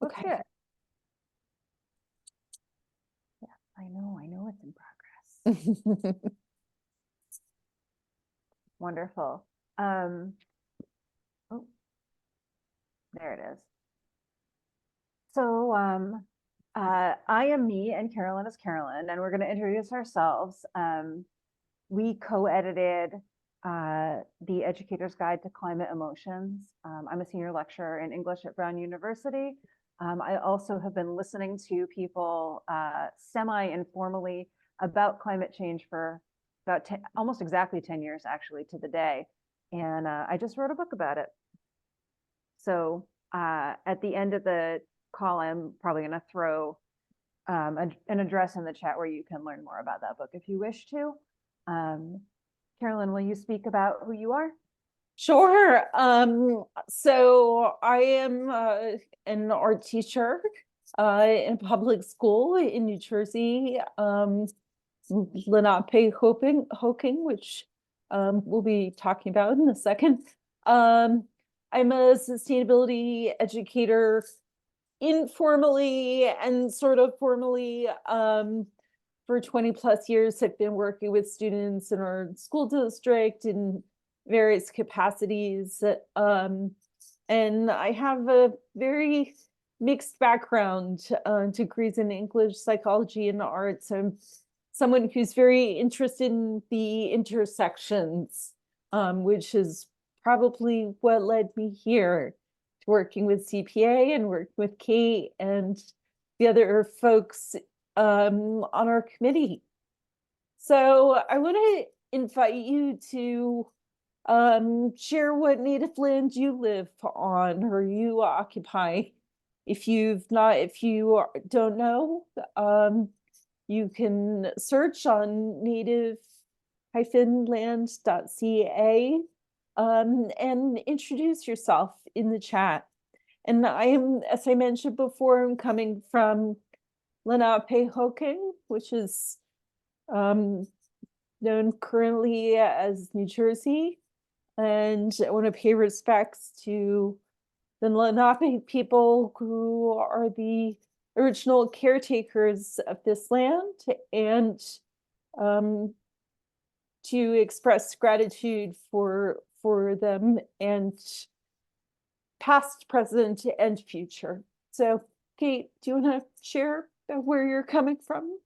Let's Okay. do it. Yeah, I know it's in progress. Wonderful. Oh, there it is. So I am me and Carolyn is Carolyn, and we're going to introduce ourselves. We co-edited the Educator's Guide to Climate Emotions. I'm a senior lecturer in English at Brown University. I also have been listening to people semi-informally about climate change for about almost exactly 10 years, actually, to the day. And I just wrote a book about it. So at the end of the call, I'm probably going to throw an address in the chat where you can learn more about that book if you wish to. Carolyn, will you speak about who you are? Sure. So I am an art teacher in public school in New Jersey, Lenape-Hoking, which we'll be talking about in a second. I'm a sustainability educator informally and sort of formally. For 20 plus years, I've been working with students in our school district in various capacities. And I have a very mixed background, degrees in English, psychology, and arts. I'm someone who's very interested in the intersections, which is probably what led me here to working with CPA and working with Kate and the other folks on our committee. So I want to invite you to share what native land you live on or you occupy. If you don't know, you can search on native-land.ca and introduce yourself in the chat. And I am, as I mentioned before, I'm coming from Lenape-Hoking, which is known currently as New Jersey. And I want to pay respects to the Lenape people who are the original caretakers of this land, and to express gratitude for them and past, present, and future. So, Kate, do you want to share where you're coming from?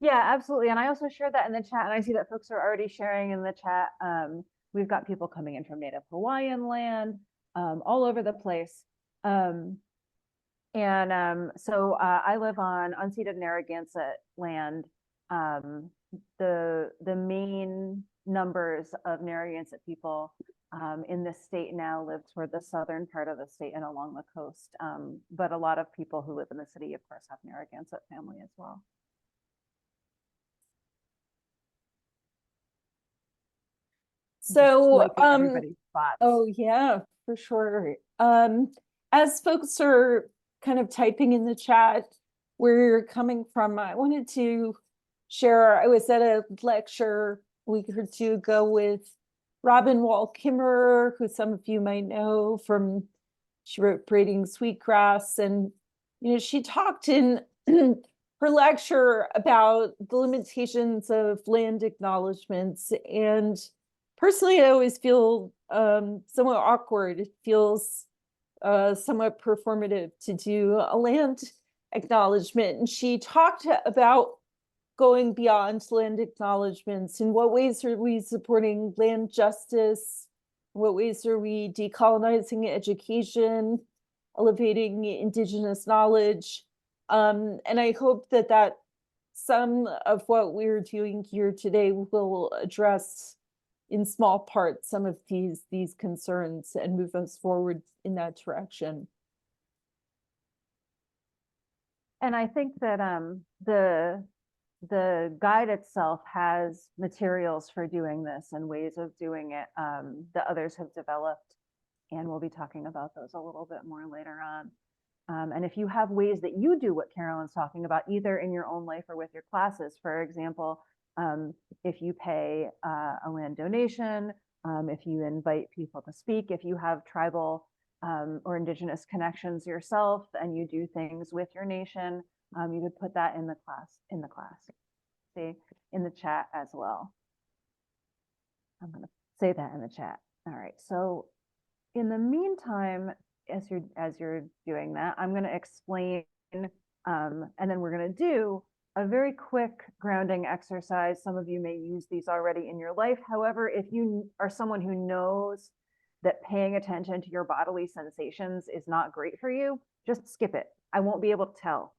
Yeah, absolutely. And I also shared that in the chat, and I see that folks are already sharing in the chat. We've got people coming in from Native Hawaiian land, all over the place. So I live on unceded Narragansett land. The main numbers of Narragansett people in this state now live toward the southern part of the state and along the coast. But a lot of people who live in the city, of course, have Narragansett family as well. So, everybody's spots. Oh yeah, for sure. As folks are kind of typing in the chat where you're coming from, I wanted to share, I was at a lecture a week or two ago with Robin Wall Kimmerer, who some of you might know from, she wrote Braiding Sweetgrass, and she talked in her lecture about the limitations of land acknowledgements. And personally, I always feel somewhat awkward. It feels somewhat performative to do a land acknowledgement. And she talked about going beyond land acknowledgements. In what ways are we supporting land justice? In what ways are we decolonizing education, elevating Indigenous knowledge? And I hope that some of what we're doing here today will address in small part some of these concerns and move us forward in that direction. And I think that the guide itself has materials for doing this and ways of doing it that others have developed, and we'll be talking about those a little bit more later on. And if you have ways that you do what Carolyn's talking about, either in your own life or with your classes, for example, if you pay a land donation, if you invite people to speak, if you have tribal or Indigenous connections yourself and you do things with your nation, you could put that in the class, see, in the chat as well. I'm going to say that in the chat. All right. So in the meantime, as you're doing that, I'm going to explain, and then we're going to do a very quick grounding exercise. Some of you may use these already in your life. However, if you are someone who knows that paying attention to your bodily sensations is not great for you, just skip it. I won't be able to tell.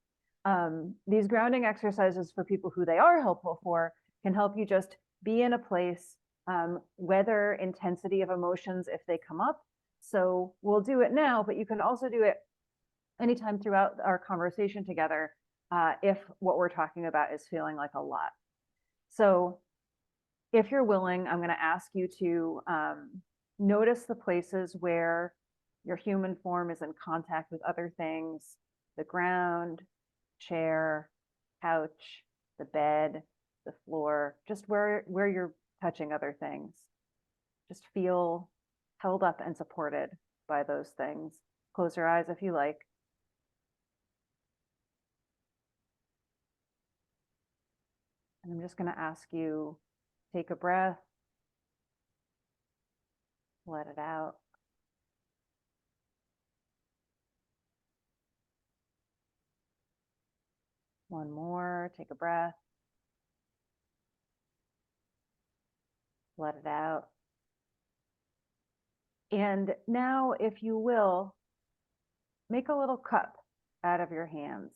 These grounding exercises for people who they are helpful for can help you just be in a place, weather intensity of emotions if they come up. So we'll do it now, but you can also do it anytime throughout our conversation together if what we're talking about is feeling like a lot. So if you're willing, I'm going to ask you to notice the places where your human form is in contact with other things, the ground, chair, couch, the bed, the floor, just where you're touching other things. Just feel held up and supported by those things. Close your eyes if you like. And I'm just going to ask you, take a breath, let it out. One more, take a breath, let it out. And now, if you will, make a little cup out of your hands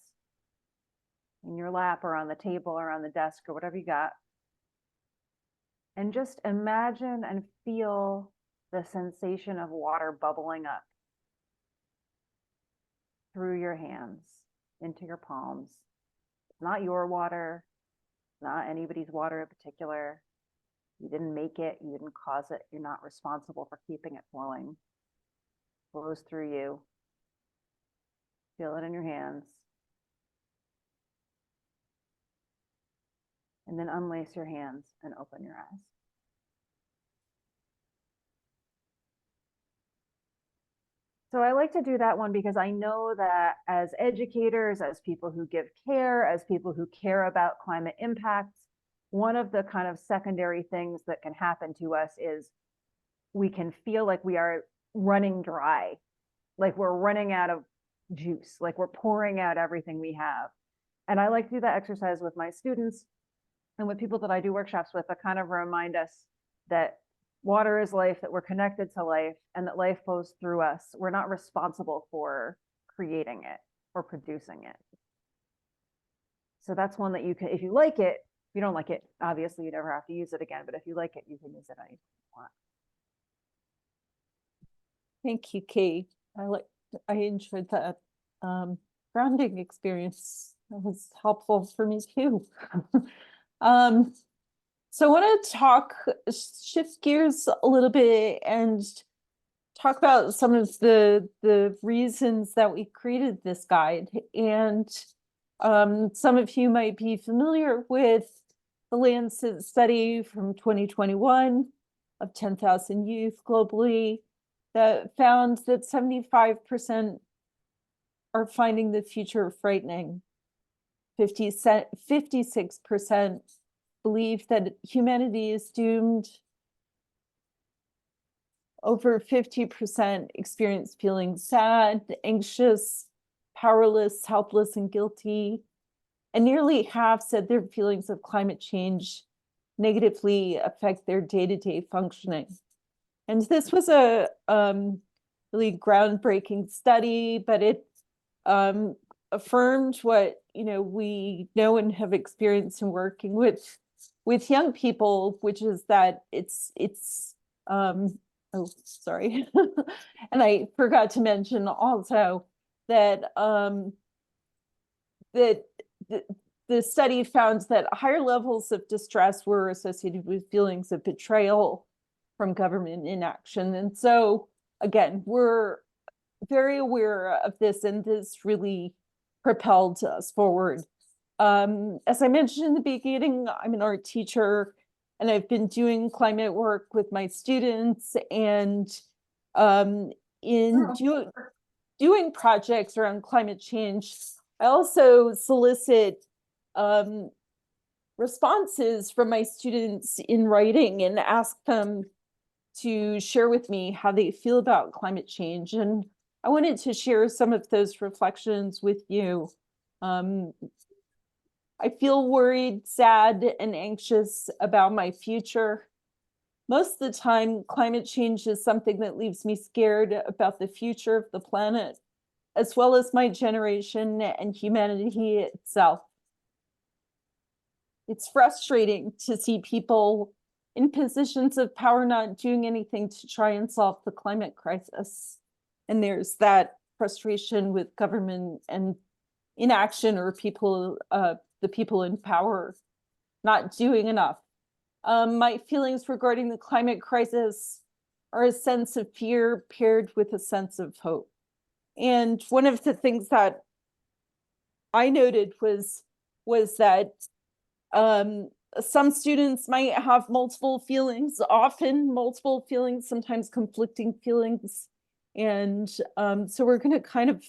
in your lap or on the table or on the desk or whatever you got. And just imagine and feel the sensation of water bubbling up through your hands into your palms. It's not your water, not anybody's water in particular. You didn't make it, you didn't cause it, you're not responsible for keeping it flowing. It flows through you. Feel it in your hands. And then unlace your hands and open your eyes. So I like to do that one because I know that as educators, as people who give care, as people who care about climate impacts, one of the kind of secondary things that can happen to us is we can feel like we are running dry, like we're running out of juice, like we're pouring out everything we have. And I like to do that exercise with my students and with people that I do workshops with to kind of remind us that water is life, that we're connected to life, and that life flows through us. We're not responsible for creating it or producing it. So that's one that you can, if you like it, if you don't like it, obviously you never have to use it again, but if you like it, you can use it anytime you want. Thank you, Kate. I enjoyed that grounding experience. That was helpful for me too. So I want to shift gears a little bit and talk about some of the reasons that we created this guide. And some of you might be familiar with the Lancet study from 2021 of 10,000 youth globally that found that 75% are finding the future frightening. 56% believe that humanity is doomed. Over 50% experience feeling sad, anxious, powerless, helpless, and guilty. And nearly half said their feelings of climate change negatively affect their day-to-day functioning. And this was a really groundbreaking study, but it affirmed what we know and have experienced in working with young people, which is that it's oh, sorry. And I forgot to mention also that the study found that higher levels of distress were associated with feelings of betrayal from government inaction. And so, again, we're very aware of this, and this really propelled us forward. As I mentioned in the beginning, I'm an art teacher, and I've been doing climate work with my students. And in doing projects around climate change, I also solicit responses from my students in writing and ask them to share with me how they feel about climate change. And I wanted to share some of those reflections with you. I feel worried, sad, and anxious about my future. Most of the time, climate change is something that leaves me scared about the future of the planet, as well as my generation and humanity itself. It's frustrating to see people in positions of power not doing anything to try and solve the climate crisis. And there's that frustration with government and inaction, or people, the people in power not doing enough. My feelings regarding the climate crisis are a sense of fear paired with a sense of hope. And one of the things that I noted was that some students might have multiple feelings, often multiple feelings, sometimes conflicting feelings. And so we're going to kind of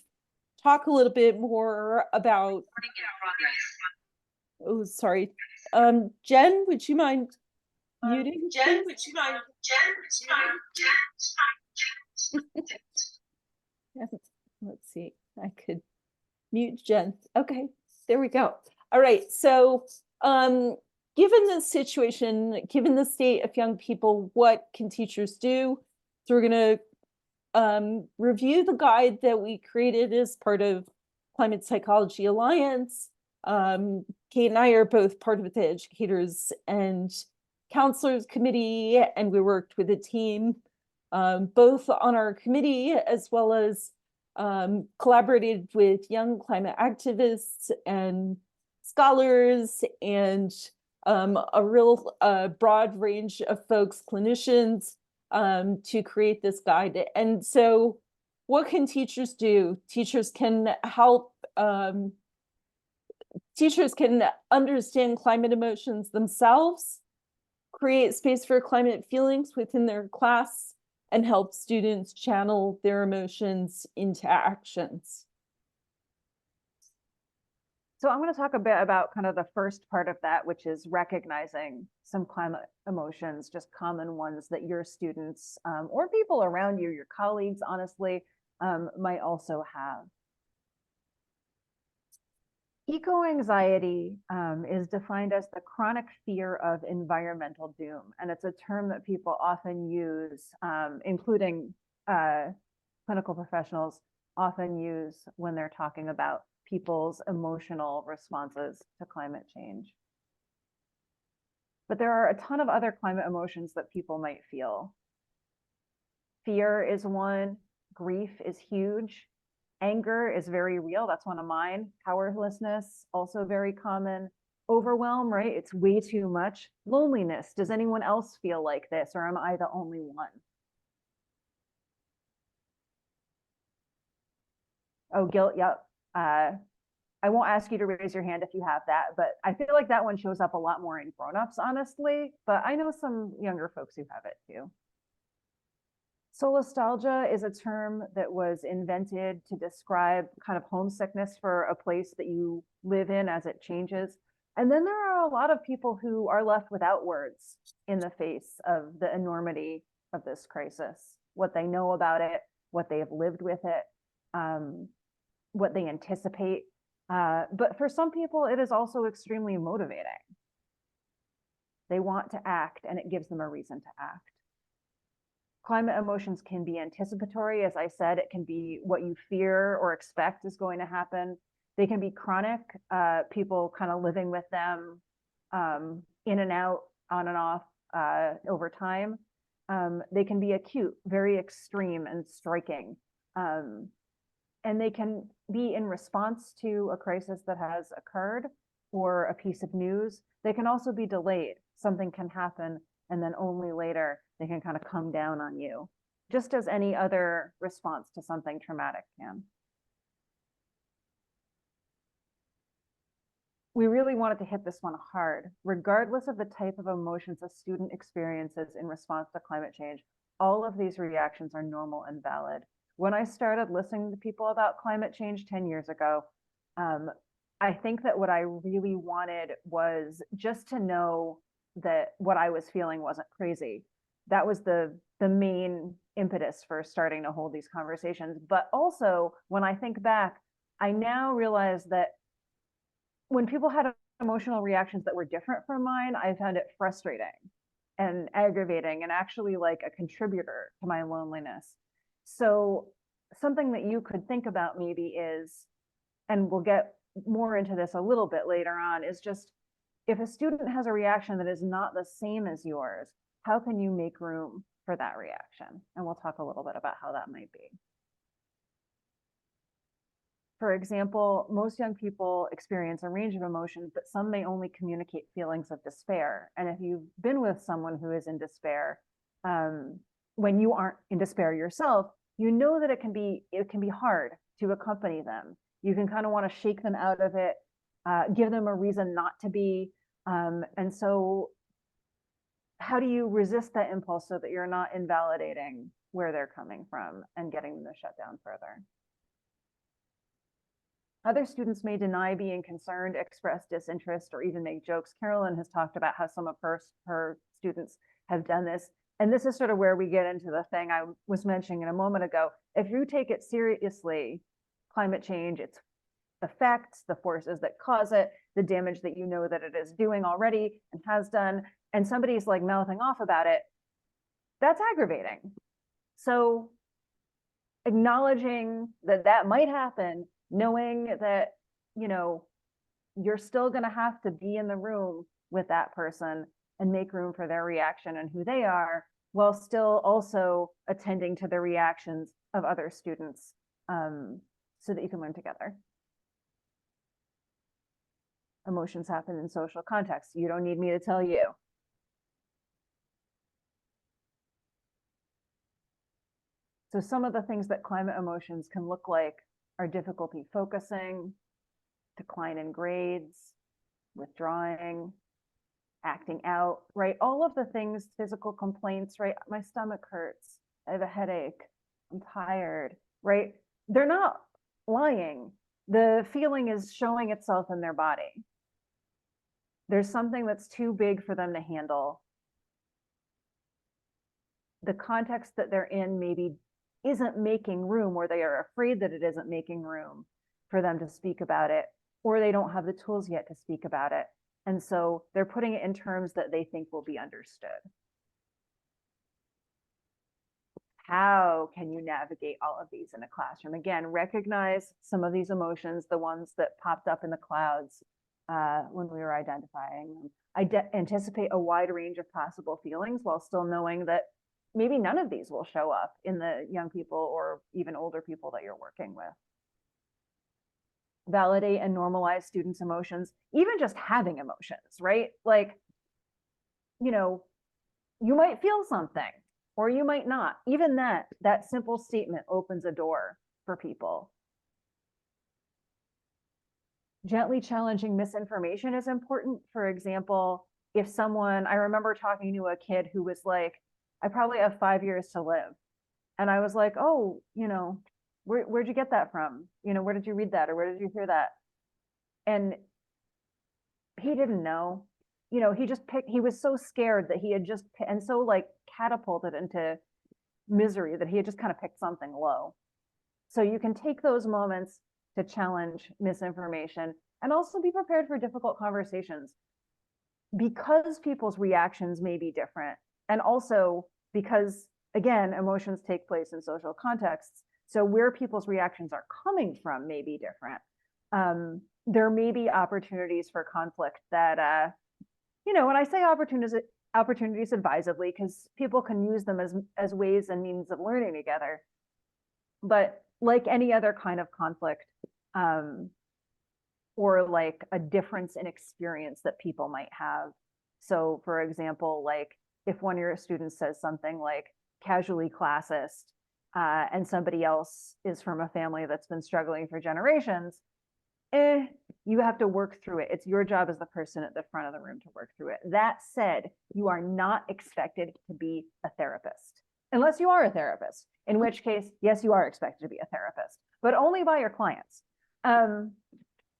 talk a little bit more about, oh, sorry. Jen, would you mind muting? Jen, would you mind? Let's see, I could mute Jen. Okay, there we go. All right, so given the situation, given the state of young people, what can teachers do? So we're going to review the guide that we created as part of Climate Psychology Alliance. Kate and I are both part of the Educators and Counselors Committee, and we worked with a team both on our committee as well as collaborated with young climate activists and scholars and a real broad range of folks, clinicians, to create this guide. And so what can teachers do? Teachers can help, teachers can understand climate emotions themselves, create space for climate feelings within their class, and help students channel their emotions into actions. So I'm going to talk a bit about kind of the first part of that, which is recognizing some climate emotions, just common ones that your students or people around you, your colleagues, honestly, might also have. Eco-anxiety is defined as the chronic fear of environmental doom, and it's a term that people often use, including clinical professionals, often use when they're talking about people's emotional responses to climate change. But there are a ton of other climate emotions that people might feel. Fear is one, grief is huge. Anger is very real. That's one of mine. Powerlessness, also very common. Overwhelm, right? It's way too much. Loneliness. Does anyone else feel like this, or am I the only one? Oh, guilt. Yep. I won't ask you to raise your hand if you have that, but I feel like that one shows up a lot more in grown-ups, honestly. But I know some younger folks who have it too. Solastalgia is a term that was invented to describe kind of homesickness for a place that you live in as it changes. And then there are a lot of people who are left without words in the face of the enormity of this crisis, what they know about it, what they have lived with it, what they anticipate. But for some people, it is also extremely motivating. They want to act, and it gives them a reason to act. Climate emotions can be anticipatory. As I said, it can be what you fear or expect is going to happen. They can be chronic, people kind of living with them in and out, on and off over time. They can be acute, very extreme and striking. And they can be in response to a crisis that has occurred or a piece of news. They can also be delayed. Something can happen, and then only later they can kind of come down on you, just as any other response to something traumatic can. We really wanted to hit this one hard. Regardless of the type of emotions a student experiences in response to climate change, all of these reactions are normal and valid. when I started listening to people about climate change 10 years ago, I think that what I really wanted was just to know that what I was feeling wasn't crazy. That was the main impetus for starting to hold these conversations. But also, when I think back, I now realize that when people had emotional reactions that were different from mine, I found it frustrating and aggravating and actually like a contributor to my loneliness. So something that you could think about maybe is, and we'll get more into this a little bit later on, is just if a student has a reaction that is not the same as yours, how can you make room for that reaction? And we'll talk a little bit about how that might be. For example, most young people experience a range of emotions, but some may only communicate feelings of despair. And if you've been with someone who is in despair, when you aren't in despair yourself, you know that it can be hard to accompany them. You can kind of want to shake them out of it, give them a reason not to be. And so how do you resist that impulse so that you're not invalidating where they're coming from and getting them to shut down further? Other students may deny being concerned, express disinterest, or even make jokes. Carolyn has talked about how some of her students have done this. And this is sort of where we get into the thing I was mentioning a moment ago. If you take it seriously, climate change, its effects, the forces that cause it, the damage that you know that it is doing already and has done, and somebody's like mouthing off about it, that's aggravating. So acknowledging that that might happen, knowing that, you know, you're still going to have to be in the room with that person and make room for their reaction and who they are, while still also attending to the reactions of other students, so that you can learn together. Emotions happen in social contexts. You don't need me to tell you. So some of the things that climate emotions can look like are difficulty focusing, decline in grades, withdrawing, acting out, right? All of the things, physical complaints, right? My stomach hurts, I have a headache, I'm tired, right? They're not lying. The feeling is showing itself in their body. There's something that's too big for them to handle. The context that they're in maybe isn't making room, or they are afraid that it isn't making room for them to speak about it, or they don't have the tools yet to speak about it. And so they're putting it in terms that they think will be understood. How can you navigate all of these in a classroom? Again, recognize some of these emotions, the ones that popped up in the clouds when we were identifying them. Anticipate a wide range of possible feelings while still knowing that maybe none of these will show up in the young people or even older people that you're working with. Validate and normalize students' emotions, even just having emotions, right? Like, you know, you might feel something or you might not. Even that simple statement opens a door for people. Gently challenging misinformation is important. For example, if someone, I remember talking to a kid who was like, I probably have 5 years to live. And I was like, oh, you know, where'd you get that from? You know, where did you read that? Or where did you hear that? And he didn't know, you know, he was so scared that he had just, and so like catapulted into misery that he had just kind of picked something low. So you can take those moments to challenge misinformation and also be prepared for difficult conversations, because people's reactions may be different. And also because, again, emotions take place in social contexts. So where people's reactions are coming from may be different. There may be opportunities for conflict that, you know, when I say opportunities advisedly, because people can use them as ways and means of learning together. But like any other kind of conflict, or like a difference in experience that people might have. So for example, like if one of your students says something like casually classist, and somebody else is from a family that's been struggling for generations, you have to work through it. It's your job as the person at the front of the room to work through it. That said, you are not expected to be a therapist. unless you are a therapist, in which case, yes, you are expected to be a therapist, but only by your clients.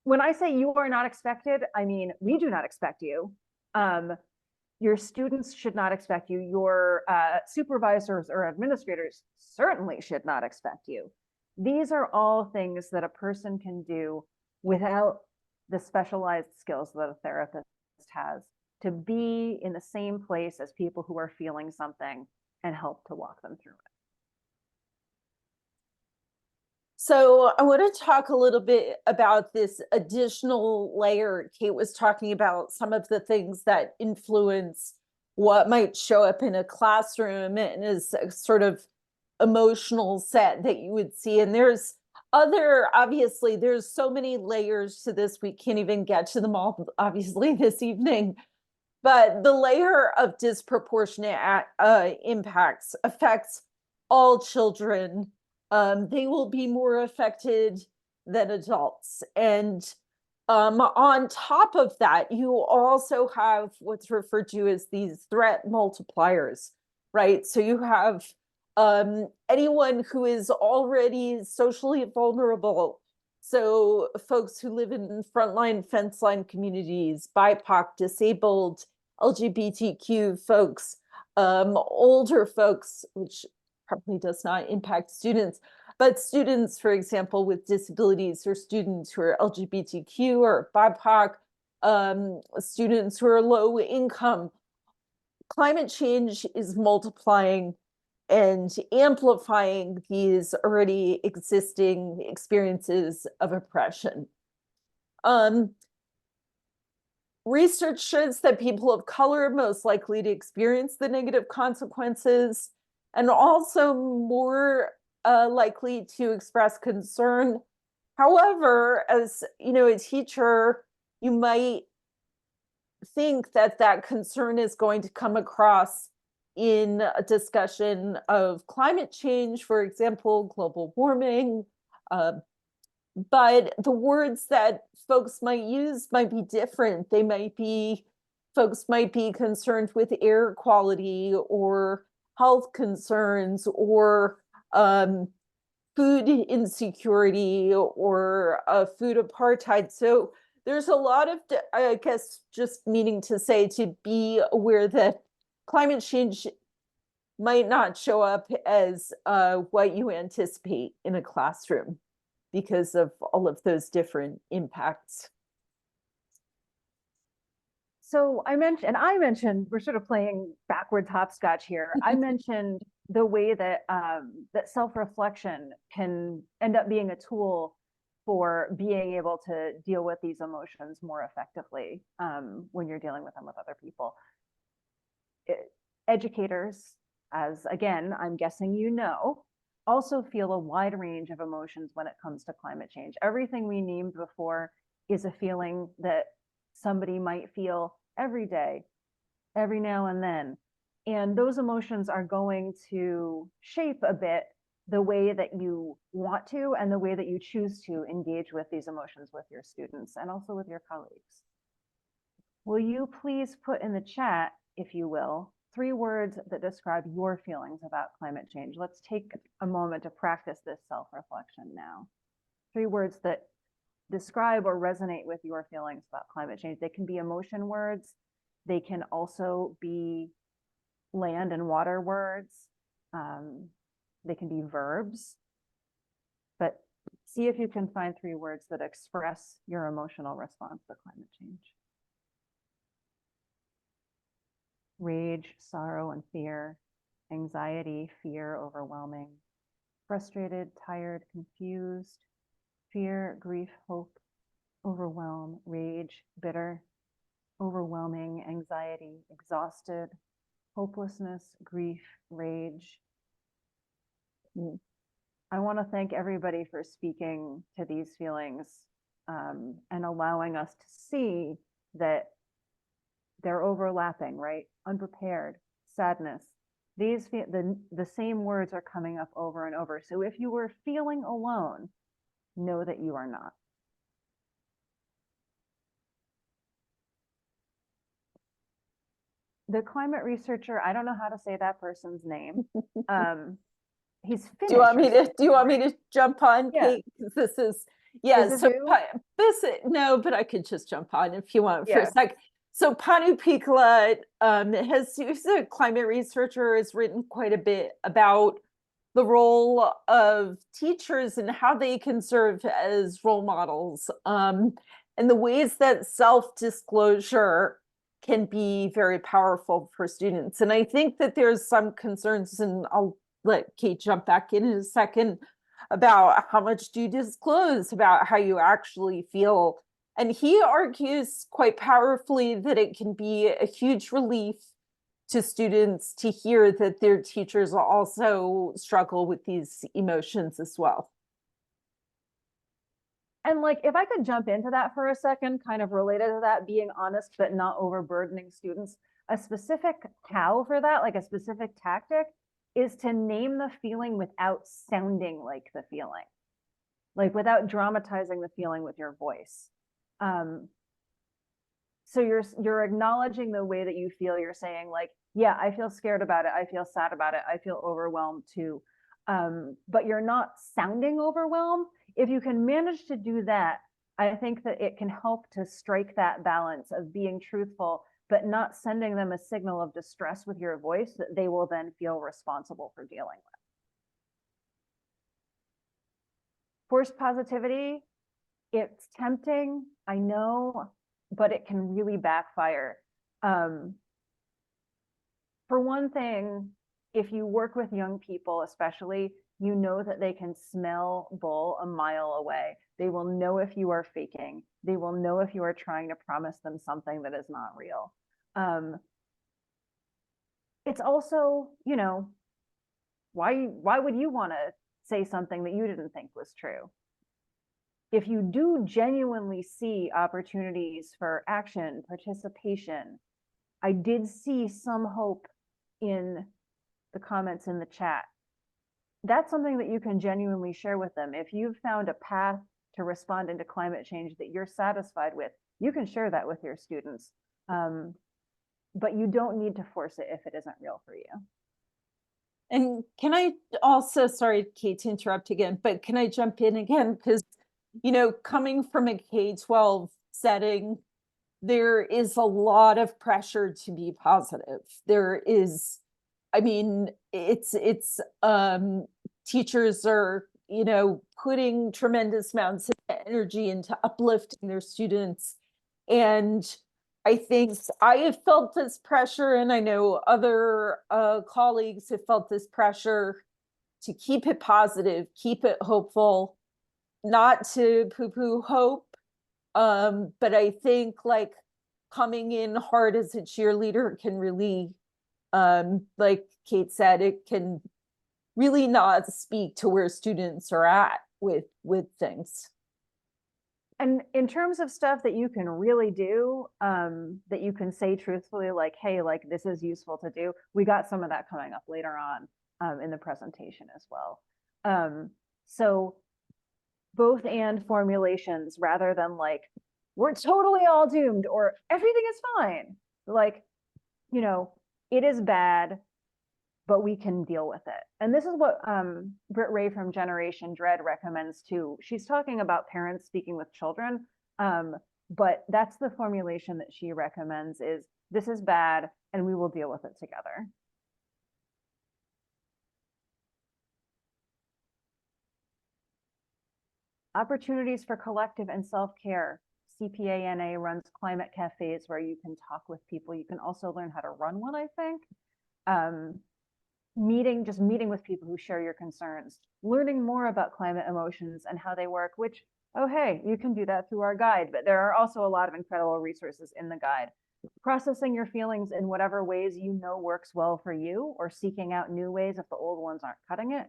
When I say you are not expected, I mean, we do not expect you. Your students should not expect you. Your supervisors or administrators certainly should not expect you. These are all things that a person can do without the specialized skills that a therapist has to be in the same place as people who are feeling something and help to walk them through it. So I want to talk a little bit about this additional layer. Kate was talking about some of the things that influence what might show up in a classroom and is a sort of emotional set that you would see. And there's obviously, there's so many layers to this. We can't even get to them all, obviously, this evening. But the layer of disproportionate impacts affects all children. They will be more affected than adults. And on top of that, you also have what's referred to as these threat multipliers, right? So you have anyone who is already socially vulnerable. So folks who live in frontline, fence line communities, BIPOC, disabled, LGBTQ folks, older folks, which probably does not impact students, but students, for example, with disabilities or students who are LGBTQ or BIPOC, students who are low income. Climate change is multiplying and amplifying these already existing experiences of oppression. Research shows that people of color are most likely to experience the negative consequences and also more likely to express concern. However, as you know, a teacher, you might think that that concern is going to come across in a discussion of climate change, for example, global warming. But the words that folks might use might be different. Folks might be concerned with air quality or health concerns or food insecurity or food apartheid. So there's a lot of, I guess, just meaning to say to be aware that climate change might not show up as what you anticipate in a classroom because of all of those different impacts. So I mentioned, we're sort of playing backwards hopscotch here. I mentioned the way that that self-reflection can end up being a tool for being able to deal with these emotions more effectively when you're dealing with them with other people. Educators, as again, I'm guessing you know, also feel a wide range of emotions when it comes to climate change. Everything we named before is a feeling that somebody might feel every day, every now and then. And those emotions are going to shape a bit the way that you want to and the way that you choose to engage with these emotions with your students and also with your colleagues. Will you please put in the chat, if you will, 3 words that describe your feelings about climate change? Let's take a moment to practice this self-reflection now. 3 words that describe or resonate with your feelings about climate change. They can be emotion words. They can also be land and water words. They can be verbs. But see if you can find 3 words that express your emotional response to climate change. Rage, sorrow, and fear, anxiety, fear, overwhelming, frustrated, tired, confused, fear, grief, hope, overwhelm, rage, bitter, overwhelming, anxiety, exhausted, hopelessness, grief, rage. I want to thank everybody for speaking to these feelings and allowing us to see that they're overlapping, right? Unprepared, sadness. The same words are coming up over and over. So if you were feeling alone, know that you are not. the climate researcher, I don't know how to say that person's name. He's Finnish. Do you want me or to, do you want me to jump on, Yeah. Kate? 'Cause this is, yeah, it so who? no, but I could just jump on if you want for a Yeah. sec. So Panu Pikala he's a climate researcher, has written quite a bit about the role of teachers and how they can serve as role models, and the ways that self-disclosure can be very powerful for students. And I think that there's some concerns, and I'll let Kate jump back in a second, about how much do you disclose about how you actually feel. And he argues quite powerfully that it can be a huge relief to students to hear that their teachers also struggle with these emotions as well. And like, if I could jump into that for a second, kind of related to that, being honest, but not overburdening students, a specific how for that, like a specific tactic, is to name the feeling without sounding like the feeling, like without dramatizing the feeling with your voice. So you're acknowledging the way that you feel. You're saying like, yeah, I feel scared about it. I feel sad about it. I feel overwhelmed too. But you're not sounding overwhelmed. If you can manage to do that, I think that it can help to strike that balance of being truthful, but not sending them a signal of distress with your voice that they will then feel responsible for dealing with. Forced positivity, it's tempting, I know, but it can really backfire. For one thing, if you work with young people, especially, you know that they can smell bull a mile away. They will know if you are faking. They will know if you are trying to promise them something that is not real. It's also, you know, why would you want to say something that you didn't think was true? If you do genuinely see opportunities for action, participation, I did see some hope in the comments in the chat. That's something that you can genuinely share with them. If you've found a path to responding to climate change that you're satisfied with, you can share that with your students. But you don't need to force it if it isn't real for you. And can I also, sorry, Kate, to interrupt again, but can I jump in again? Because, you know, coming from a K-12 setting, there is a lot of pressure to be positive. There is, I mean, it's teachers are, you know, putting tremendous amounts of energy into uplifting their students. And I think I have felt this pressure, and I know other colleagues have felt this pressure to keep it positive, keep it hopeful, not to poo-poo hope. But I think like coming in hard as a cheerleader can really, like Kate said, it can really not speak to where students are at with things. And in terms of stuff that you can really do, that you can say truthfully, like, hey, like this is useful to do, we got some of that coming up later on in the presentation as well. So both and formulations, rather than like, we're totally all doomed or everything is fine. Like, you know, it is bad, but we can deal with it. And this is what Britt Ray from Generation Dread recommends too. She's talking about parents speaking with children, but that's the formulation that she recommends is, this is bad and we will deal with it together. Opportunities for collective and self-care. CPANA runs climate cafes where you can talk with people. You can also learn how to run one, I think. Meeting with people who share your concerns, learning more about climate emotions and how they work, which, oh, hey, you can do that through our guide, but there are also a lot of incredible resources in the guide. Processing your feelings in whatever ways you know works well for you, or seeking out new ways if the old ones aren't cutting it.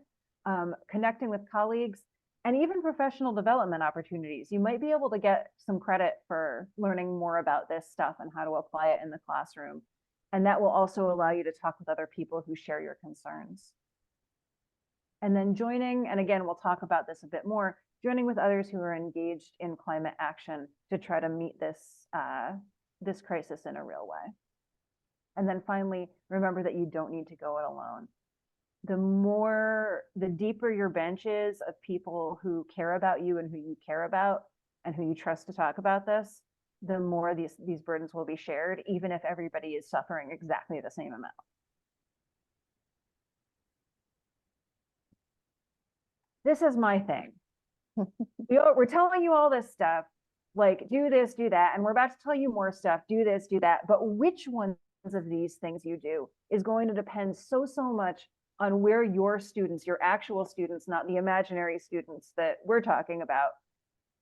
Connecting with colleagues, and even professional development opportunities. You might be able to get some credit for learning more about this stuff and how to apply it in the classroom. And that will also allow you to talk with other people who share your concerns. And then joining, and again, we'll talk about this a bit more, joining with others who are engaged in climate action to try to meet this, this crisis in a real way. And then finally, remember that you don't need to go it alone. The deeper your bench is of people who care about you and who you care about and who you trust to talk about this, the more these burdens will be shared, even if everybody is suffering exactly the same amount. This is my thing. We're telling you all this stuff, like do this, do that, and we're about to tell you more stuff, do this, do that. But which ones of these things you do is going to depend so much on where your students, your actual students, not the imaginary students that we're talking about,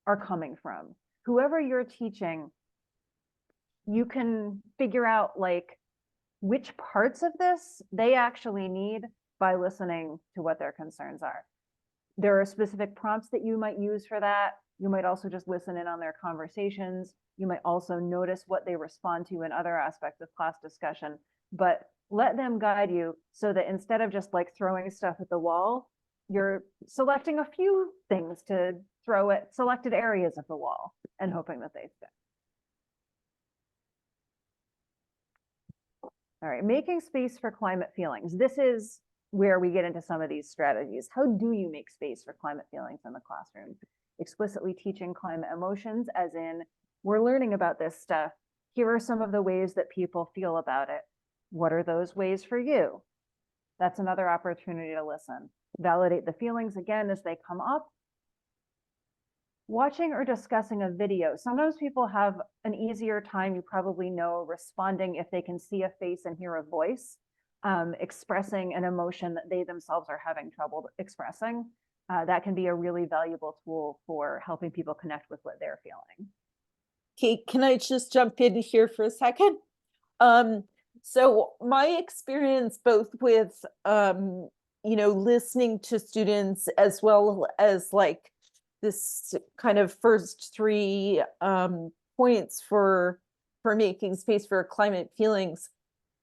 are coming from. Whoever you're teaching, you can figure out like which parts of this they actually need by listening to what their concerns are. There are specific prompts that you might use for that. You might also just listen in on their conversations. You might also notice what they respond to in other aspects of class discussion, but let them guide you so that instead of just like throwing stuff at the wall, you're selecting a few things to throw at selected areas of the wall and hoping that they stick. All right, making space for climate feelings. This is where we get into some of these strategies. How do you make space for climate feelings in the classroom? Explicitly teaching climate emotions, as in, we're learning about this stuff. Here are some of the ways that people feel about it. What are those ways for you? That's another opportunity to listen. Validate the feelings again as they come up. Watching or discussing a video. Sometimes people have an easier time, you probably know, responding if they can see a face and hear a voice. Expressing an emotion that they themselves are having trouble expressing. That can be a really valuable tool for helping people connect with what they're feeling. Okay, can I just jump in here for a second? So my experience both with, listening to students as well as like this kind of first three points for making space for climate feelings.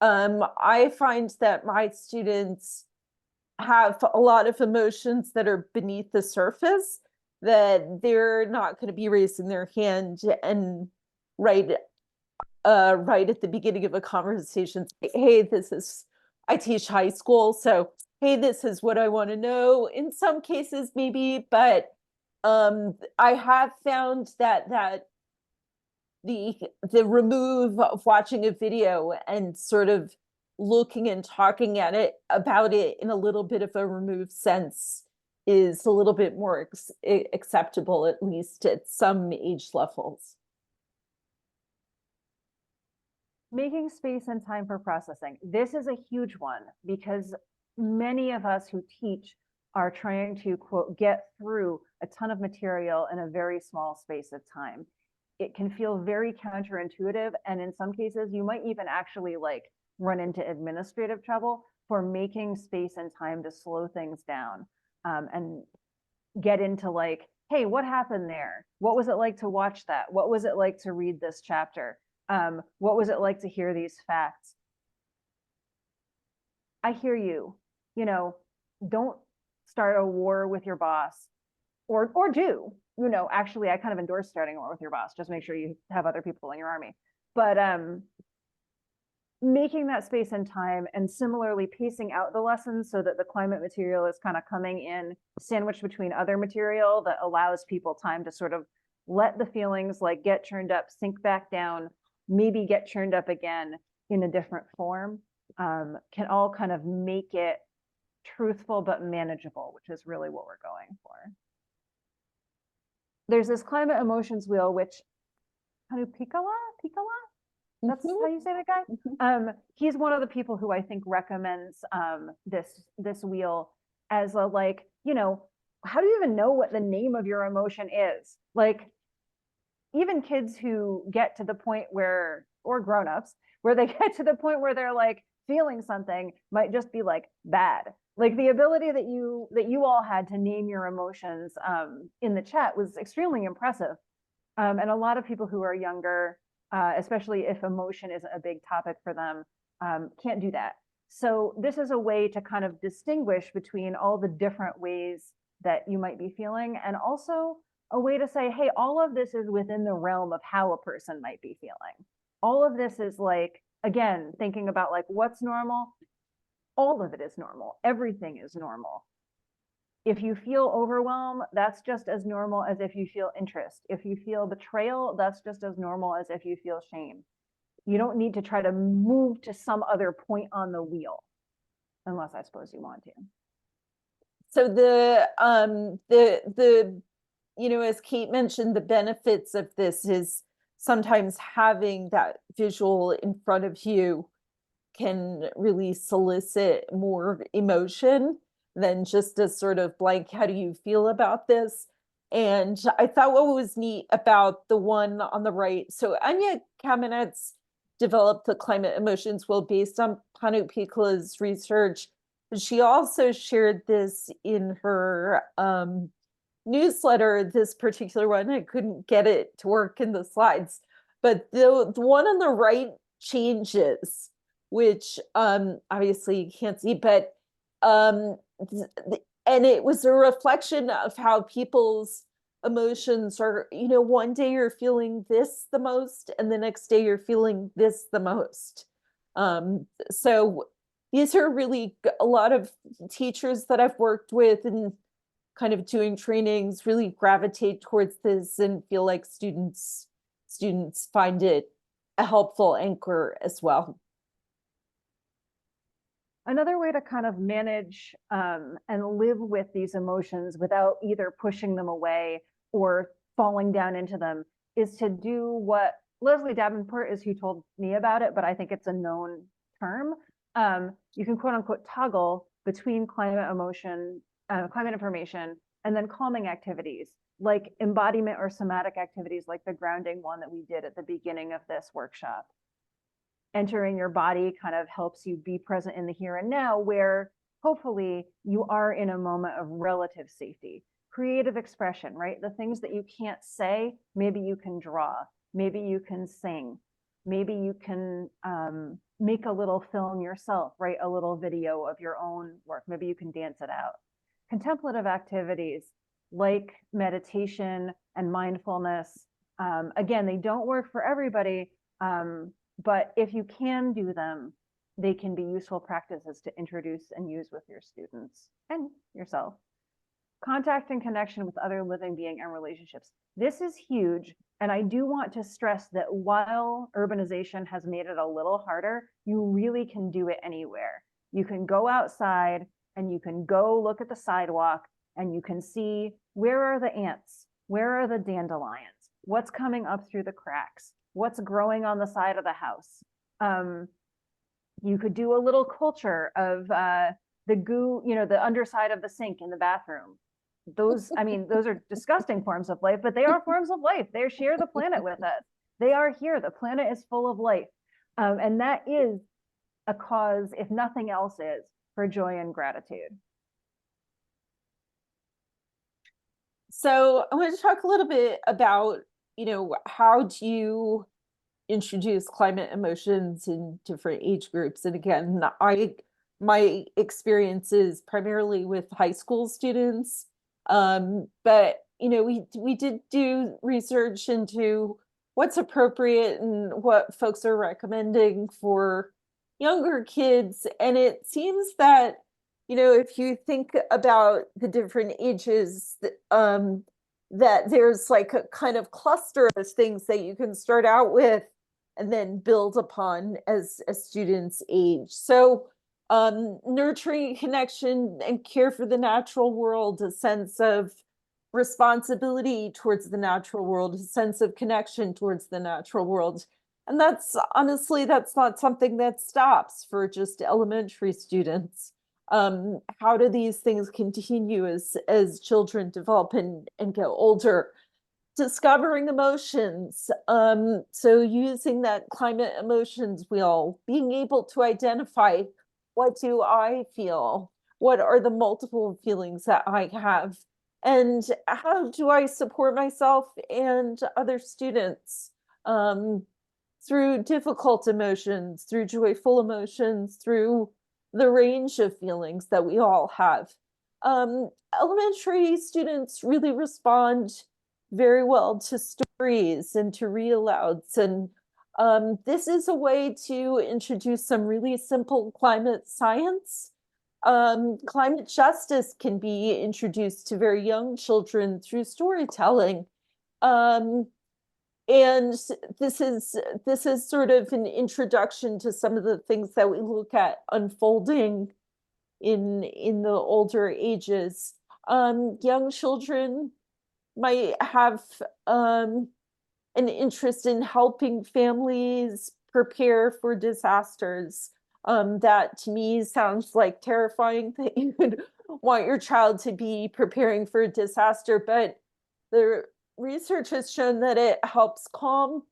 I find that my students have a lot of emotions that are beneath the surface that they're not going to be raising their hand and right at the beginning of a conversation say, hey, I teach high school, so hey, this is what I want to know. In some cases maybe, but I have found that the remove of watching a video and sort of looking and talking at it about it in a little bit of a removed sense is a little bit more acceptable, at least at some age levels. Making space and time for processing. This is a huge one because many of us who teach are trying to, quote, get through a ton of material in a very small space of time. It can feel very counterintuitive, and in some cases you might even actually like run into administrative trouble for making space and time to slow things down and get into like, hey, what happened there? What was it like to watch that? What was it like to read this chapter? What was it like to hear these facts? I hear you. Don't start a war with your boss, or do. Actually, I kind of endorse starting a war with your boss. Just make sure you have other people in your army. But making that space and time, and similarly pacing out the lessons so that the climate material is kind of coming in sandwiched between other material that allows people time to sort of let the feelings like get churned up, sink back down, maybe get churned up again in a different form, can all kind of make it truthful but manageable, which is really what we're going for. There's this climate emotions wheel, which Piccola? That's how you say that guy? He's one of the people who I think recommends this wheel as a like, how do you even know what the name of your emotion is? Like, even kids who get to the point where, or grown-ups, where they get to the point where they're like feeling something might just be like bad. Like the ability that you all had to name your emotions in the chat was extremely impressive. And a lot of people who are younger, especially if emotion isn't a big topic for them, can't do that. So this is a way to kind of distinguish between all the different ways that you might be feeling, and also a way to say, hey, all of this is within the realm of how a person might be feeling. All of this is like again, thinking about like what's normal, all of it is normal. Everything is normal. If you feel overwhelm, that's just as normal as if you feel interest. If you feel betrayal, that's just as normal as if you feel shame. You don't need to try to move to some other point on the wheel, unless I suppose you want to. So as Kate mentioned, the benefits of this is sometimes having that visual in front of you can really solicit more emotion than just a sort of blank, how do you feel about this? And I thought what was neat about the one on the right, so Anya Kamenetz developed the climate emotions wheel based on Panu Pikla's research. She also shared this in her newsletter, this particular one. I couldn't get it to work in the slides, but the one on the right changes, which obviously you can't see, but and it was a reflection of how people's emotions are, one day you're feeling this the most, and the next day you're feeling this the most. So these are really a lot of teachers that I've worked with and kind of doing trainings really gravitate towards this and feel like students find it a helpful anchor as well. Another way to kind of manage and live with these emotions without either pushing them away or falling down into them is to do what Leslie Davenport is who told me about it, but I think it's a known term. You can quote unquote toggle between climate information, and then calming activities like embodiment or somatic activities like the grounding one that we did at the beginning of this workshop. Entering your body kind of helps you be present in the here and now, where hopefully you are in a moment of relative safety. Creative expression, right? The things that you can't say, maybe you can draw, maybe you can sing, maybe you can make a little film yourself, write a little video of your own work, maybe you can dance it out. Contemplative activities like meditation and mindfulness, again, they don't work for everybody, but if you can do them, they can be useful practices to introduce and use with your students and yourself. Contact and connection with other living beings and relationships. This is huge. And I do want to stress that while urbanization has made it a little harder, you really can do it anywhere. You can go outside and you can go look at the sidewalk and you can see, where are the ants? Where are the dandelions? What's coming up through the cracks? What's growing on the side of the house? You could do a little culture of the goo, the underside of the sink in the bathroom. Those are disgusting forms of life, but they are forms of life. They share the planet with us. They are here. The planet is full of life. And that is a cause, if nothing else is, for joy and gratitude. So I want to talk a little bit about, how do you introduce climate emotions in different age groups? And again, my experience is primarily with high school students. But we did do research into what's appropriate and what folks are recommending for younger kids. And it seems that, if you think about the different ages, that there's like a kind of cluster of things that you can start out with and then build upon as students age. So nurturing connection and care for the natural world, a sense of responsibility towards the natural world, a sense of connection towards the natural world. And that's not something that stops for just elementary students. How do these things continue as children develop and get older? Discovering emotions. So using that climate emotions wheel, being able to identify, what do I feel? What are the multiple feelings that I have? And how do I support myself and other students through difficult emotions, through joyful emotions, through the range of feelings that we all have? Elementary students really respond very well to stories and to read alouds, and This is a way to introduce some really simple climate science. Climate justice can be introduced to very young children through storytelling. Um, and this is sort of an introduction to some of the things that we look at unfolding in the older ages. Young children might have an interest in helping families prepare for disasters. That to me sounds like terrifying that you would want your child to be preparing for a disaster, but the research has shown that it helps can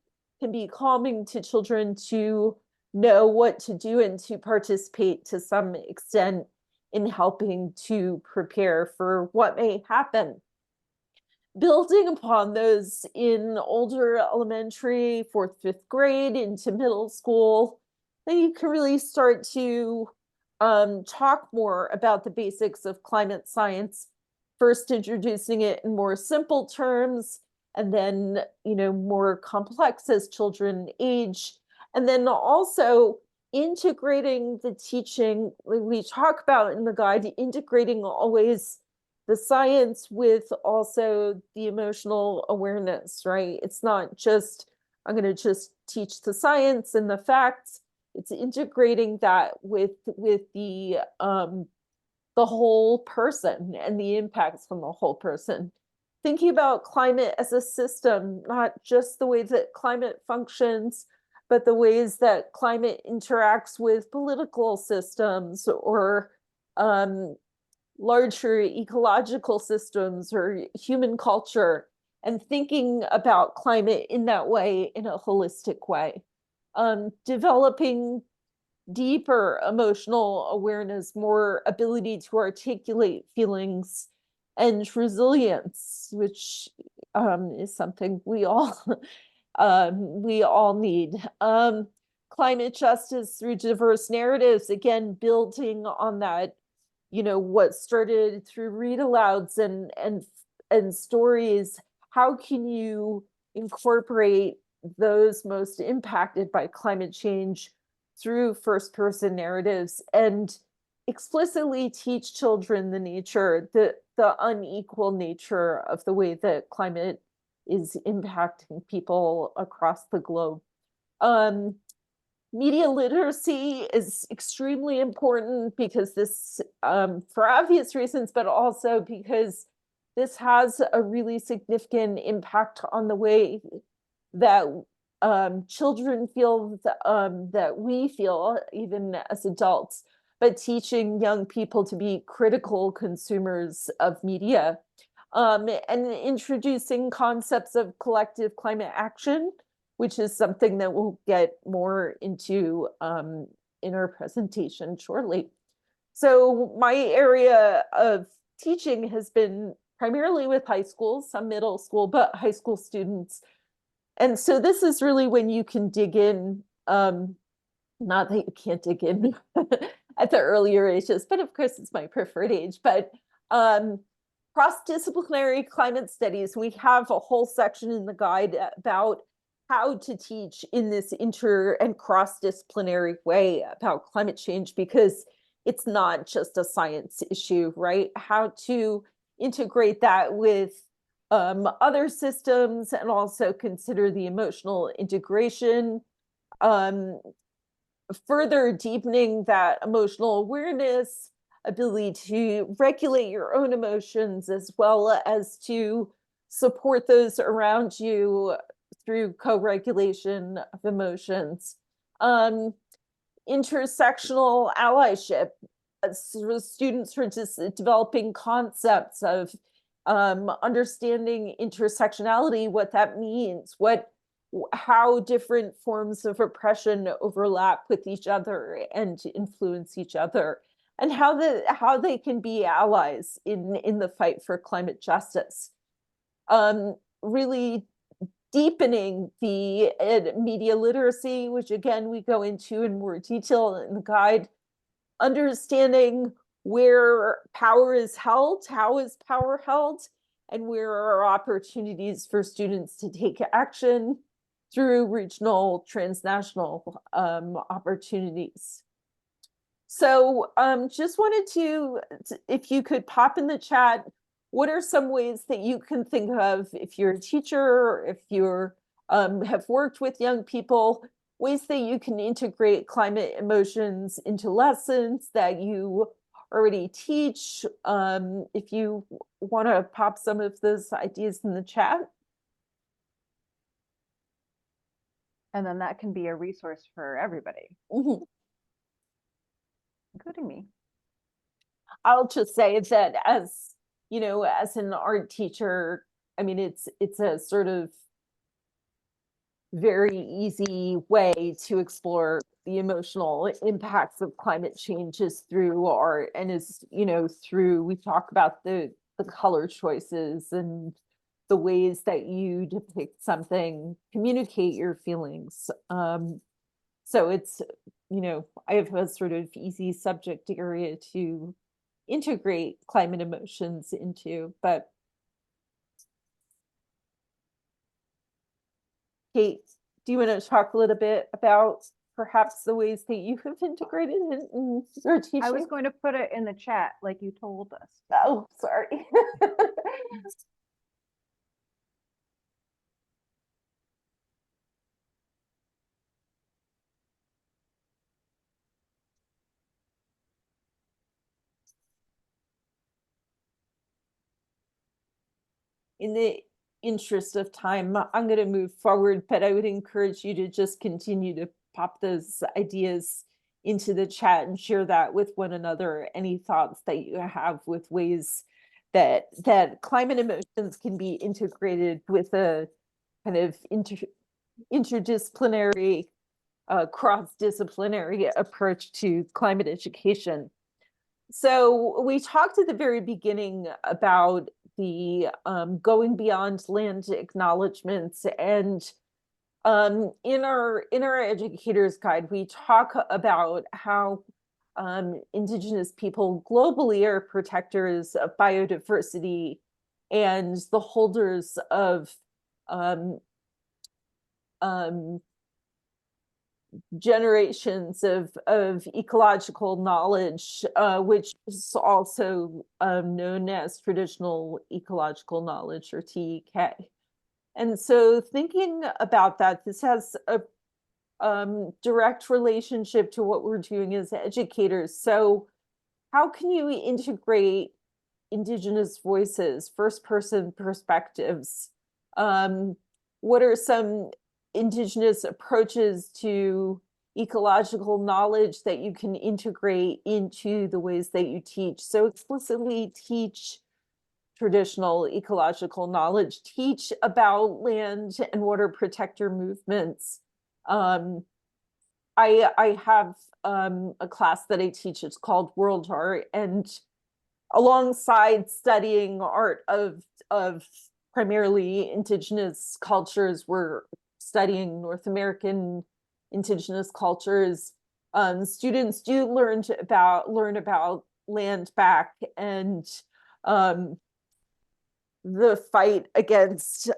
be calming to children to know what to do and to participate to some extent in helping to prepare for what may happen. Building upon those in older elementary, fourth, fifth grade into middle school, then you can really start to talk more about the basics of climate science, first introducing it in more simple terms, and then, more complex as children age. And then also integrating the teaching, like we talk about in the guide, integrating always the science with also the emotional awareness, right? It's not just, I'm going to just teach the science and the facts. It's integrating that with the whole person and the impacts from the whole person. Thinking about climate as a system, not just the way that climate functions, but the ways that climate interacts with political systems or larger ecological systems or human culture, and thinking about climate in that way, in a holistic way. Developing deeper emotional awareness, more ability to articulate feelings, and resilience, which is something we all need. Climate justice through diverse narratives, again, building on that, what started through read alouds and stories. How can you incorporate those most impacted by climate change through first person narratives and explicitly teach children the unequal nature of the way that climate is impacting people across the globe. Media literacy is extremely important because this, for obvious reasons, but also because this has a really significant impact on the way that children feel, that we feel, even as adults, but teaching young people to be critical consumers of media, and introducing concepts of collective climate action, which is something that we'll get more into in our presentation shortly. So my area of teaching has been primarily with high school, some middle school, but high school students. And so this is really when you can dig in, not that you can't dig in at the earlier ages, but of course it's my preferred age, but cross-disciplinary climate studies. We have a whole section in the guide about how to teach in this inter and cross-disciplinary way about climate change, because it's not just a science issue, right? How to integrate that with other systems and also consider the emotional integration, further deepening that emotional awareness, ability to regulate your own emotions, as well as to support those around you through co-regulation of emotions. Intersectional allyship. Students are just developing concepts of understanding intersectionality, what that means, how different forms of oppression overlap with each other and influence each other, and how they can be allies in the fight for climate justice. Really deepening the media literacy, which again we go into in more detail in the guide. Understanding where power is held, how is power held, and where are opportunities for students to take action. through regional, transnational opportunities. So just wanted to, if you could pop in the chat, what are some ways that you can think of if you're a teacher, or if you're have worked with young people, ways that you can integrate climate emotions into lessons that you already teach. If you want to pop some of those ideas in the chat. And then that can be a resource for everybody, Mhm. including me. I'll just say that as, you know, as an art teacher, I mean, it's a sort of very easy way to explore the emotional impacts of climate change is through art, and is, you know, through, we talk about the color choices and the ways that you depict something, communicate your feelings. So it's, you know, I have a sort of easy subject area to integrate climate emotions into. But Kate, do you want to talk a little bit about perhaps the ways that you have integrated it in your teaching? I was going to put it in the chat like you told us. Oh, sorry. In the interest of time, I'm going to move forward, but I would encourage you to just continue to pop those ideas into the chat and share that with one another. Any thoughts that you have with ways that climate emotions can be integrated with a kind of interdisciplinary, cross-disciplinary approach to climate education. So we talked at the very beginning about the going beyond land acknowledgements, and in our educator's guide, we talk about how Indigenous people globally are protectors of biodiversity and the holders of um, um, generations of ecological knowledge, which is also known as traditional ecological knowledge, or TEK. And so thinking about that, this has a direct relationship to what we're doing as educators. So how can you integrate Indigenous voices, first person perspectives? What are some Indigenous approaches to ecological knowledge that you can integrate into the ways that you teach? So explicitly teach traditional ecological knowledge, teach about land and water protector movements. I have a class that I teach, it's called World Art, and alongside studying art of primarily Indigenous cultures, we're studying North American Indigenous cultures. Students do learn about land back, and the fight against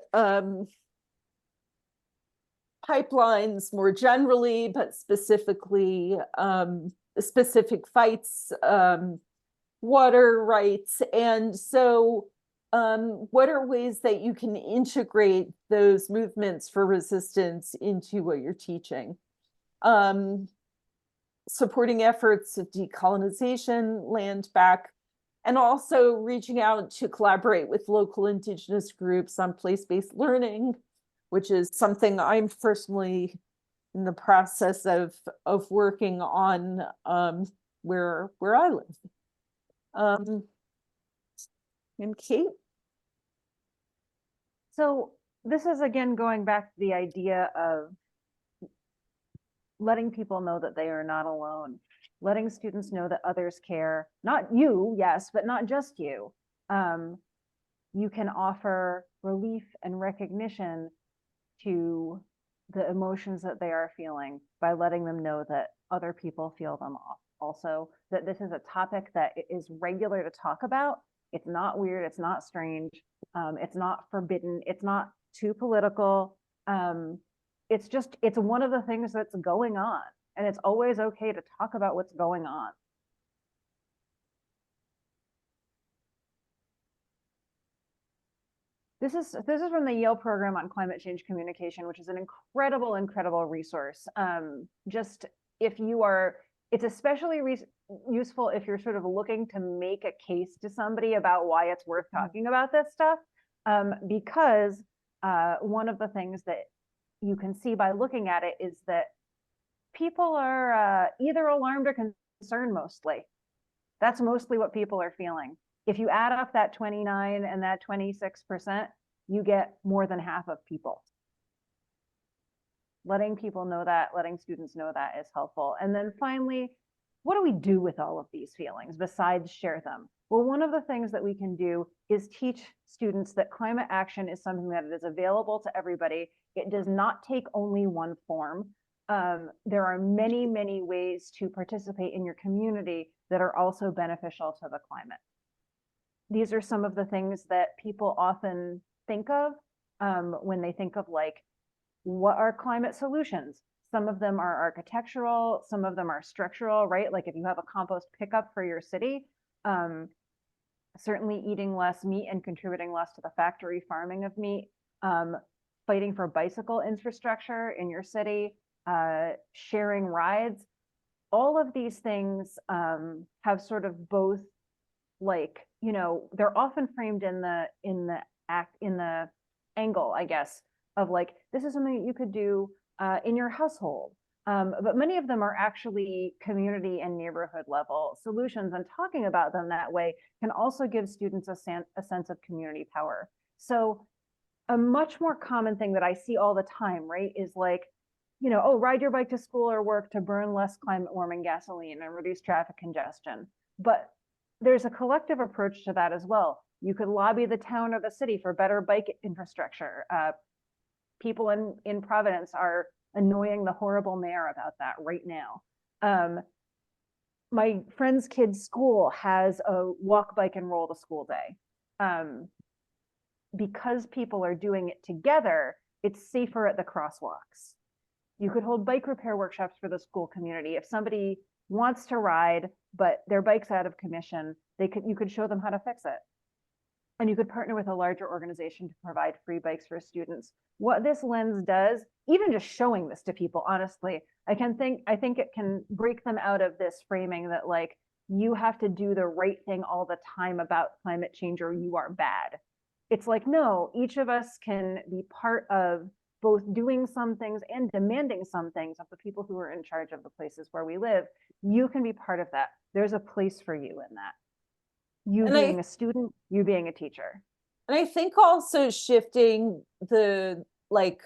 pipelines more generally, but specifically specific fights, water rights. And so what are ways that you can integrate those movements for resistance into what you're teaching? Supporting efforts of decolonization, land back, and also reaching out to collaborate with local Indigenous groups on place-based learning, which is something I'm personally in the process of working on where I live. And Kate? So this is again going back to the idea of letting people know that they are not alone, letting students know that others care, not you, yes, but not just you. You can offer relief and recognition to the emotions that they are feeling by letting them know that other people feel them also, that this is a topic that is regular to talk about. It's not weird, it's not strange, it's not forbidden, it's not too political. it's one of the things that's going on, and it's always okay to talk about what's going on. This is from the Yale program on climate change communication, which is an incredible resource. Just if you are, it's especially useful if you're sort of looking to make a case to somebody about why it's worth talking about this stuff, because one of the things that you can see by looking at it is that people are either alarmed or concerned mostly. That's mostly what people are feeling. If you add up that 29 and that 26%, you get more than half of people. Letting people know that, letting students know that is helpful. And then finally, what do we do with all of these feelings besides share them? Well, one of the things that we can do is teach students that climate action is something that is available to everybody. It does not take only one form. There are many ways to participate in your community that are also beneficial to the climate. These are some of the things that people often think of when they think of like, what are climate solutions? Some of them are architectural, some of them are structural, right? Like if you have a compost pickup for your city, certainly eating less meat and contributing less to the factory farming of meat, fighting for bicycle infrastructure in your city, sharing rides. All of these things have sort of both, like, you know, they're often framed in the angle, I guess, of like, this is something that you could do in your household. But many of them are actually community and neighborhood level solutions, and talking about them that way can also give students a sense of community power. So a much more common thing that I see all the time, right, is like, you know, oh, ride your bike to school or work to burn less climate warming gasoline and reduce traffic congestion. But there's a collective approach to that as well. You could lobby the town or the city for better bike infrastructure. People in Providence are annoying the horrible mayor about that right now. My friend's kid's school has a walk, bike, and roll to school day. Because people are doing it together, it's safer at the crosswalks. You could hold bike repair workshops for the school community. If somebody wants to ride, but their bike's out of commission, you could show them how to fix it. And you could partner with a larger organization to provide free bikes for students. What this lens does, even just showing this to people, honestly, I think it can break them out of this framing that like, you have to do the right thing all the time about climate change or you are bad. It's like, no, each of us can be part of both doing some things and demanding some things of the people who are in charge of the places where we live. You can be part of that. There's a place for you in that. You being a student, you being a teacher. And I think also shifting the like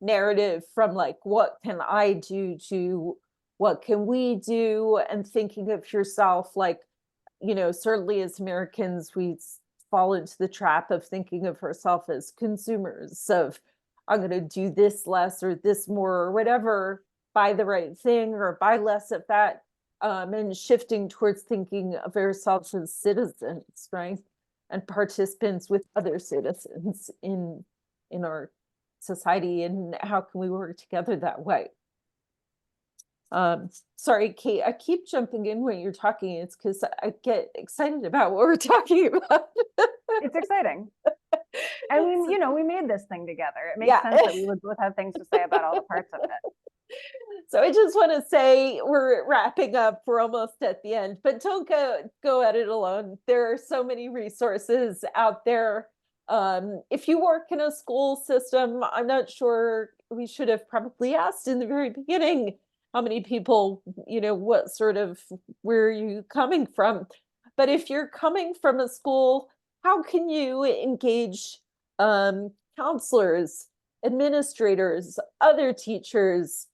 narrative from like, what can I do, to what can we do, and thinking of yourself like, you know, certainly as Americans, we fall into the trap of thinking of ourselves as consumers of, I'm going to do this less or this more or whatever, buy the right thing or buy less of that, and shifting towards thinking of ourselves as citizens, right? And participants with other citizens in our society, and how can we work together that way? Sorry, Kate, I keep jumping in when you're talking. It's because I get excited about what we're talking about. It's exciting. I mean, you know, we made this thing together. It makes sense that we would both have things to say about all the parts of it. So I just want to say we're wrapping up. We're almost at the end, but don't go at it alone. There are so many resources out there. If you work in a school system, I'm not sure, we should have probably asked in the very beginning, how many people, you know, what sort of, where are you coming from? But if you're coming from a school, how can you engage counselors, administrators, other teachers,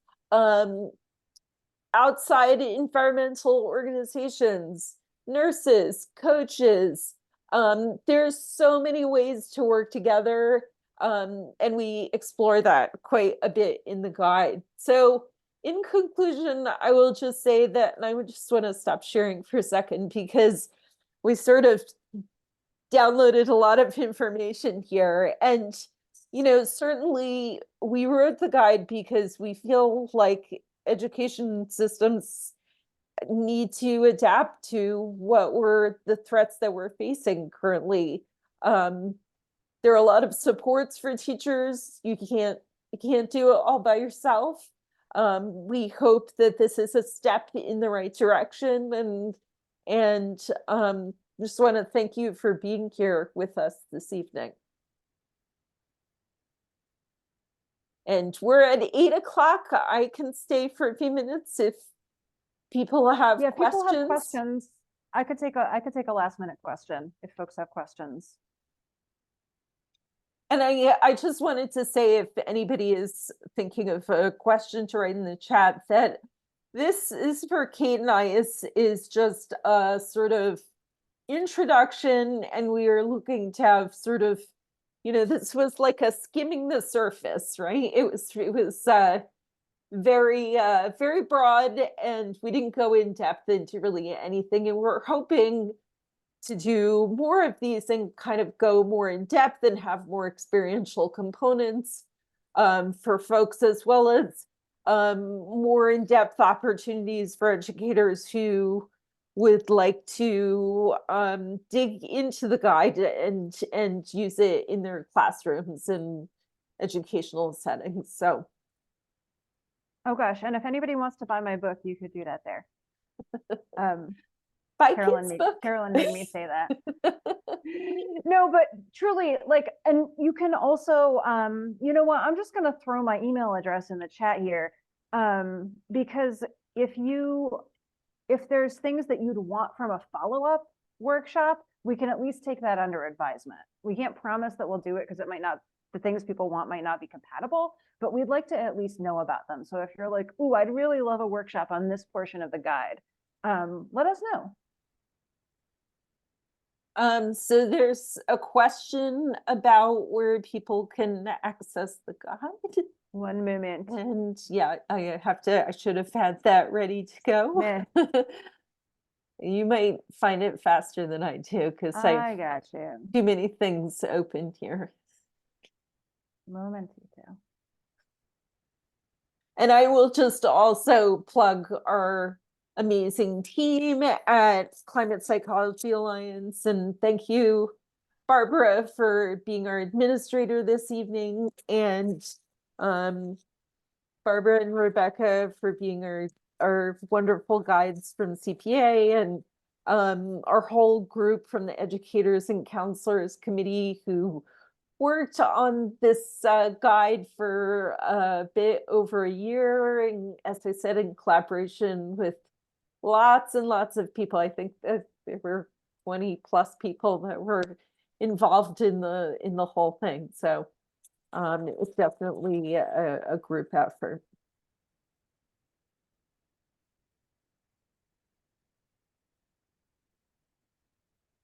outside environmental organizations, nurses, coaches? There's so many ways to work together, and we explore that quite a bit in the guide. So in conclusion, I will just say that, and I would just want to stop sharing for a second, because we sort of downloaded a lot of information here, and certainly we wrote the guide because we feel like education systems need to adapt to what were the threats that we're facing currently. There are a lot of supports for teachers. You can't do it all by yourself. We hope that this is a step in the right direction, and just want to thank you for being here with us this evening. And we're at 8 o'clock. I can stay for a few minutes if people have Yeah, if people questions. have questions, I could take a last minute question if folks have questions. And I just wanted to say, if anybody is thinking of a question to write in the chat, that this is for Kate and I is just a sort of introduction, and we are looking to have sort of, this was like a skimming the surface, right? It was very very broad, and we didn't go in depth into really anything, and we're hoping to do more of these and kind of go more in depth and have more experiential components for folks, as well as more in-depth opportunities for educators who would like to dig into the guide and use it in their classrooms and educational settings. So, Oh gosh, and if anybody wants to buy my book, you could do that there. buy Carolyn Kate's book. Carolyn made me say that. No, but truly, like, and you can also, you know what, I'm just going to throw my email address in the chat here, because if there's things that you'd want from a follow-up workshop, we can at least take that under advisement. We can't promise that we'll do it because it might not, the things people want might not be compatible, but we'd like to at least know about them. So if you're like, ooh, I'd really love a workshop on this portion of the guide, let us know. So there's a question about where people can access the guide. One moment. And yeah, I should have had that ready to go. You might find it faster than I do, because I got you. too many things open here. Momentito. And I will just also plug our amazing team at Climate Psychology Alliance, and thank you, Barbara, for being our administrator this evening, and Barbara and Rebecca for being our wonderful guides from CPA, and our whole group from the Educators and Counselors Committee who worked on this guide for a bit over a year, and as I said, in collaboration with lots and lots of people. I think that there were 20 plus people that were involved in the whole thing. So it was definitely a group effort.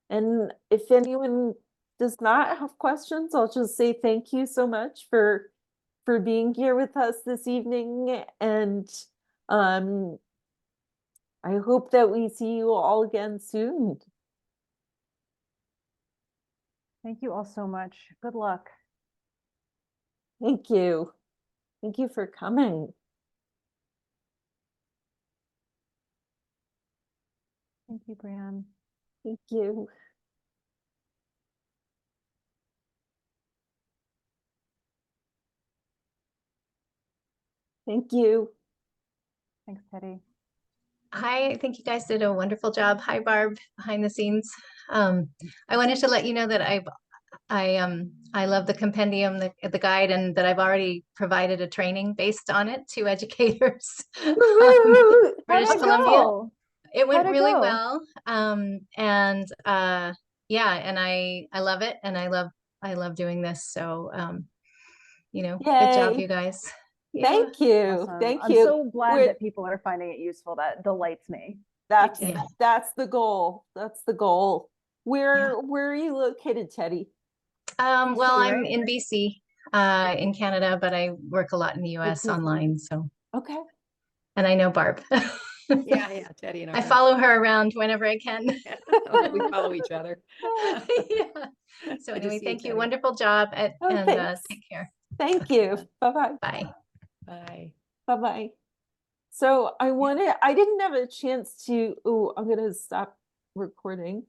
And if anyone does not have questions, I'll just say thank you so much for being here with us this evening, and I hope that we see you all again soon. Thank you all so much. Good luck. Thank you. Thank you for coming. Thank you, Brianne. Thank you. Thank you. Thanks, Teddy. Hi, I think you guys did a wonderful job. Hi, Barb, behind the scenes. I wanted to let you know that I love the compendium, the guide, and that I've already provided a training based on it to educators. British Columbia. It went really well. Yeah, and I love it, and I love doing this. So good job, you guys. Thank you. Awesome. Thank I'm you. so glad that people are finding it useful. That delights me. That's the goal. That's the goal. Where are you located, Teddy? Well, I'm in BC, in Canada, but I work a lot in the US online. So okay. And I know Barb. Yeah, Teddy and I follow her around whenever I can. We follow each other. Yeah. So Good to anyway, see you, thank you. Jenny. Wonderful job Oh, and thanks. take care. Thank you. Bye-bye. Bye. Bye. Bye-bye. So I didn't have a chance to, oh, I'm gonna stop recording.